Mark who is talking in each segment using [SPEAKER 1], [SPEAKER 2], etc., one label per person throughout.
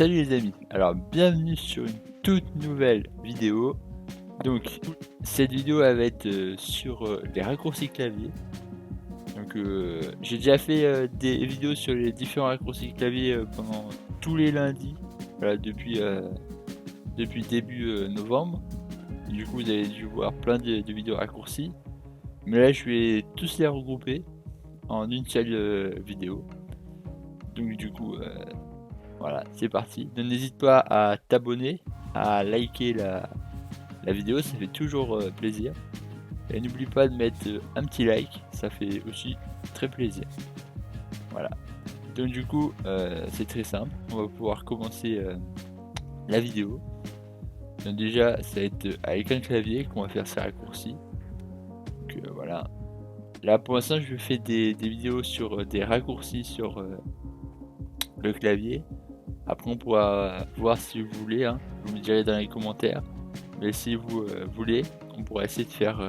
[SPEAKER 1] Salut les amis, alors bienvenue sur une toute nouvelle vidéo. Donc cette vidéo elle va être sur les raccourcis clavier. Donc j'ai déjà fait des vidéos sur les différents raccourcis clavier pendant tous les lundis, voilà, depuis début novembre. Du coup vous avez dû voir plein de vidéos raccourcis. Mais là je vais tous les regrouper en une seule vidéo. Donc du coup voilà, c'est parti. Donc n'hésite pas à t'abonner, à liker la vidéo, ça fait toujours plaisir. Et n'oublie pas de mettre un petit like, ça fait aussi très plaisir. Voilà. Donc du coup, c'est très simple. On va pouvoir commencer la vidéo. Donc déjà, ça va être avec un clavier qu'on va faire ces raccourcis. Donc voilà. Là pour l'instant, je fais des vidéos sur des raccourcis sur le clavier. Après on pourra voir si vous voulez, hein. Vous me direz dans les commentaires. Mais si vous voulez, on pourra essayer de faire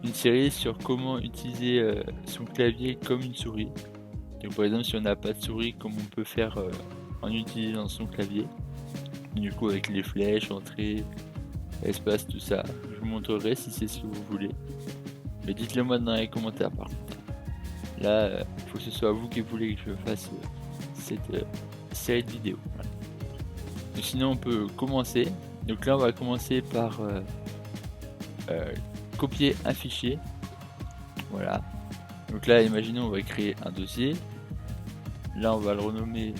[SPEAKER 1] une série sur comment utiliser son clavier comme une souris. Donc par exemple si on n'a pas de souris, comment on peut faire en utilisant son clavier. Du coup avec les flèches, entrée, espace, tout ça. Je vous montrerai si c'est ce que vous voulez. Mais dites-le moi dans les commentaires par contre. Là, il faut que ce soit vous qui voulez que je fasse cette série de vidéos. Voilà. Donc, sinon on peut commencer. Donc là on va commencer par copier un fichier. Voilà. Donc là imaginons on va créer un dossier. Là on va le renommer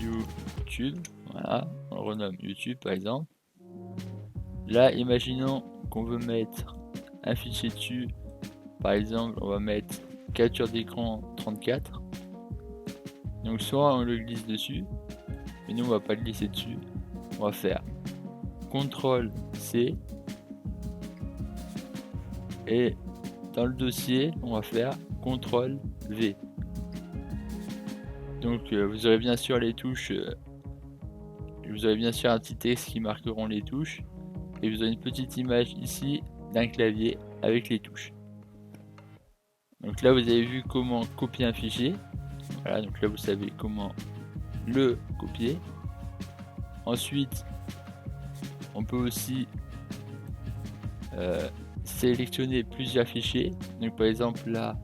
[SPEAKER 1] YouTube. Voilà. On le renomme YouTube par exemple. Là imaginons qu'on veut mettre un fichier dessus. Par exemple on va mettre capture d'écran 34. Donc soit on le glisse dessus, mais nous on va pas le glisser dessus. On va faire CTRL C et dans le dossier on va faire CTRL V. Donc vous aurez bien sûr les touches, vous aurez bien sûr un petit texte qui marqueront les touches et vous avez une petite image ici d'un clavier avec les touches. Donc là vous avez vu comment copier un fichier. Voilà, donc là vous savez comment le copier. Ensuite on peut aussi sélectionner plusieurs fichiers. Donc par exemple là,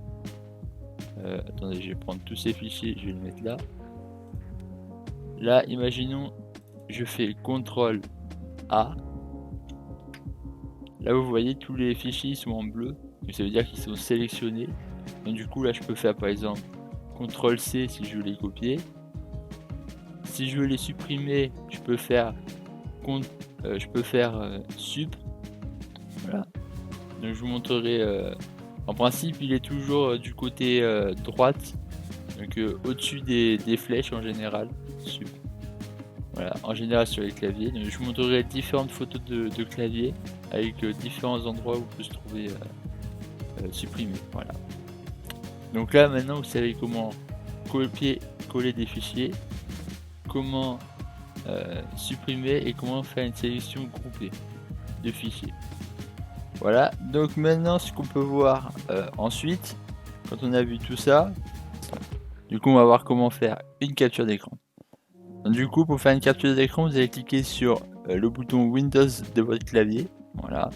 [SPEAKER 1] attendez, je vais prendre tous ces fichiers, je vais les mettre là. Là, imaginons, je fais CTRL A. Là, vous voyez, tous les fichiers sont en bleu. Donc ça veut dire qu'ils sont sélectionnés. Donc du coup, là, je peux faire par exemple CTRL C si je veux les copier. Si je veux les supprimer, je peux faire sup. Voilà. Donc je vous montrerai. En principe, il est toujours du côté droite, donc au-dessus des flèches en général. Sup. Voilà, en général sur les claviers. Donc, je vous montrerai différentes photos de clavier avec différents endroits où on peut se trouver supprimé. Voilà. Donc là maintenant vous savez comment copier, coller des fichiers, comment supprimer et comment faire une sélection groupée de fichiers. Voilà, donc maintenant ce qu'on peut voir ensuite, quand on a vu tout ça, du coup on va voir comment faire une capture d'écran. Du coup pour faire une capture d'écran, vous allez cliquer sur le bouton Windows de votre clavier. Voilà.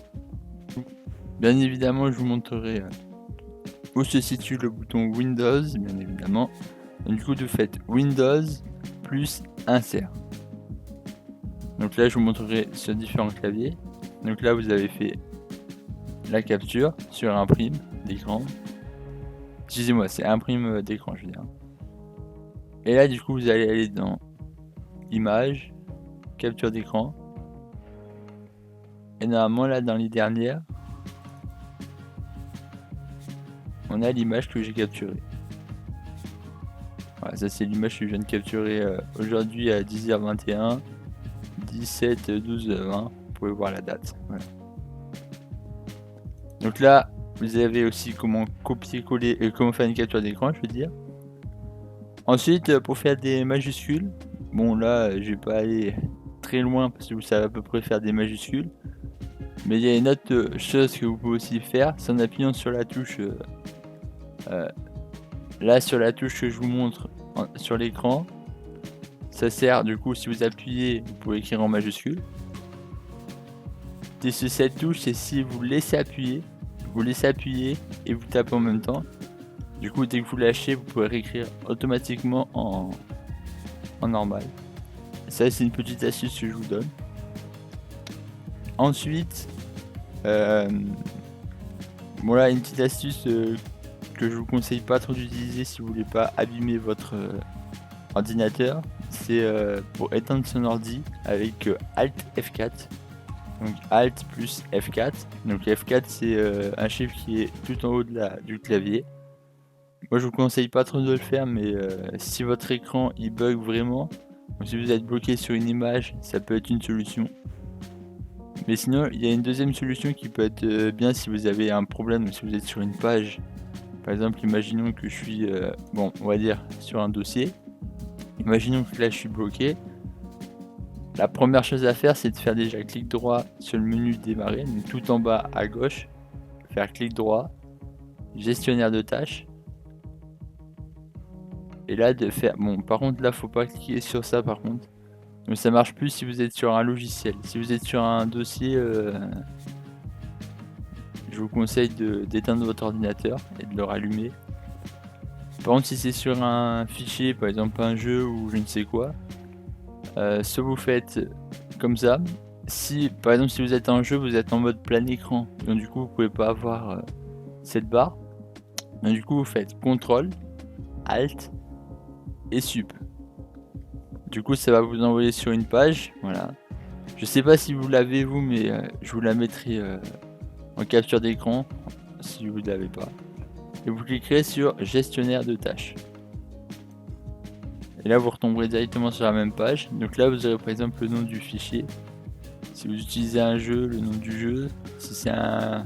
[SPEAKER 1] Bien évidemment je vous montrerai où se situe le bouton Windows, bien évidemment. Donc, du coup vous faites Windows plus insert. Donc là je vous montrerai sur différents claviers. Donc là vous avez fait la capture sur imprime d'écran. Excusez-moi, c'est imprime d'écran, je veux dire. Et là, du coup, vous allez aller dans Images, capture d'écran. Et normalement, là, dans les dernières, on a l'image que j'ai capturée. Voilà, ça c'est l'image que je viens de capturer aujourd'hui à 10h21, 17/12/20. Vous pouvez voir la date. Voilà. Donc là, vous avez aussi comment copier-coller et comment faire une capture d'écran, je veux dire. Ensuite, pour faire des majuscules, bon là, je vais pas aller très loin parce que vous savez à peu près faire des majuscules. Mais il y a une autre chose que vous pouvez aussi faire, c'est en appuyant sur la touche là sur la touche que je vous montre sur l'écran, ça sert du coup, si vous appuyez, vous pouvez écrire en majuscule. Et cette touche, c'est si vous laissez appuyer, et vous tapez en même temps. Du coup, dès que vous lâchez, vous pouvez réécrire automatiquement en normal. Ça, c'est une petite astuce que je vous donne. Ensuite, voilà une petite astuce que je vous conseille pas trop d'utiliser si vous voulez pas abîmer votre ordinateur. C'est pour éteindre son ordi avec Alt F4. Donc Alt plus F4. Donc F4 c'est un chiffre qui est tout en haut du clavier. Moi je vous conseille pas trop de le faire, mais si votre écran il bug vraiment, ou si vous êtes bloqué sur une image, ça peut être une solution. Mais sinon il y a une deuxième solution qui peut être bien si vous avez un problème, ou si vous êtes sur une page. Par exemple, imaginons que je suis, bon on va dire sur un dossier. Imaginons que là je suis bloqué. La première chose à faire, c'est de faire déjà clic droit sur le menu démarrer, donc tout en bas à gauche, faire clic droit, gestionnaire de tâches. Et là de faire, bon par contre là faut pas cliquer sur ça par contre. Donc ça marche plus si vous êtes sur un logiciel. Si vous êtes sur un dossier, je vous conseille d'éteindre votre ordinateur et de le rallumer. Par contre si c'est sur un fichier, par exemple un jeu ou je ne sais quoi, soit vous faites comme ça. Si par exemple si vous êtes en jeu, vous êtes en mode plein écran, donc du coup vous pouvez pas avoir cette barre. Donc du coup vous faites CTRL, ALT et SUP. Du coup ça va vous envoyer sur une page, voilà. Je sais pas si vous l'avez vous, mais je vous la mettrai en capture d'écran si vous ne l'avez pas. Et vous cliquerez sur gestionnaire de tâches. Et là vous retomberez directement sur la même page. Donc là vous aurez par exemple le nom du fichier. Si vous utilisez un jeu, le nom du jeu. Si c'est un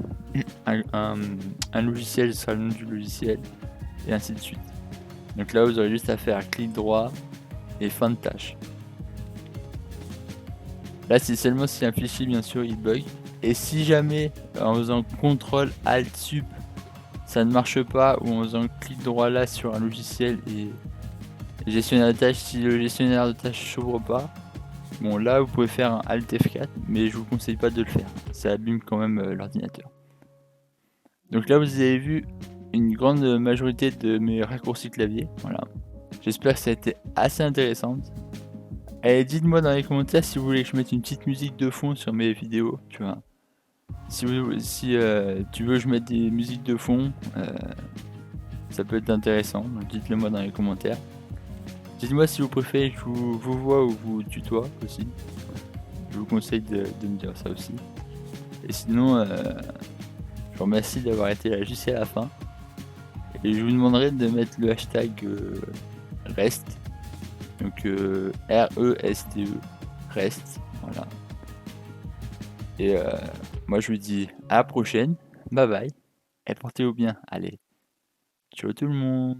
[SPEAKER 1] logiciel, ce sera le nom du logiciel. Et ainsi de suite. Donc là vous aurez juste à faire clic droit et fin de tâche. Là c'est seulement si un fichier bien sûr il bug. Et si jamais en faisant CTRL ALT SUP ça ne marche pas, ou en faisant clic droit là sur un logiciel et gestionnaire de tâches, si le gestionnaire de tâches s'ouvre pas, bon là vous pouvez faire un Alt F4, mais je vous conseille pas de le faire, ça abîme quand même l'ordinateur. Donc là vous avez vu une grande majorité de mes raccourcis clavier, voilà. J'espère que ça a été assez intéressant. Et dites-moi dans les commentaires si vous voulez que je mette une petite musique de fond sur mes vidéos, tu vois. Si tu veux que je mette des musiques de fond, ça peut être intéressant, donc dites-le moi dans les commentaires. Dites-moi si vous préférez que je vous vois ou vous tutoie aussi. Je vous conseille de me dire ça aussi. Et sinon, je vous remercie d'avoir été là jusqu'à la fin. Et je vous demanderai de mettre le hashtag REST. Donc RESTE. REST. Voilà. Et moi je vous dis à la prochaine. Bye bye. Et portez-vous bien. Allez. Ciao tout le monde.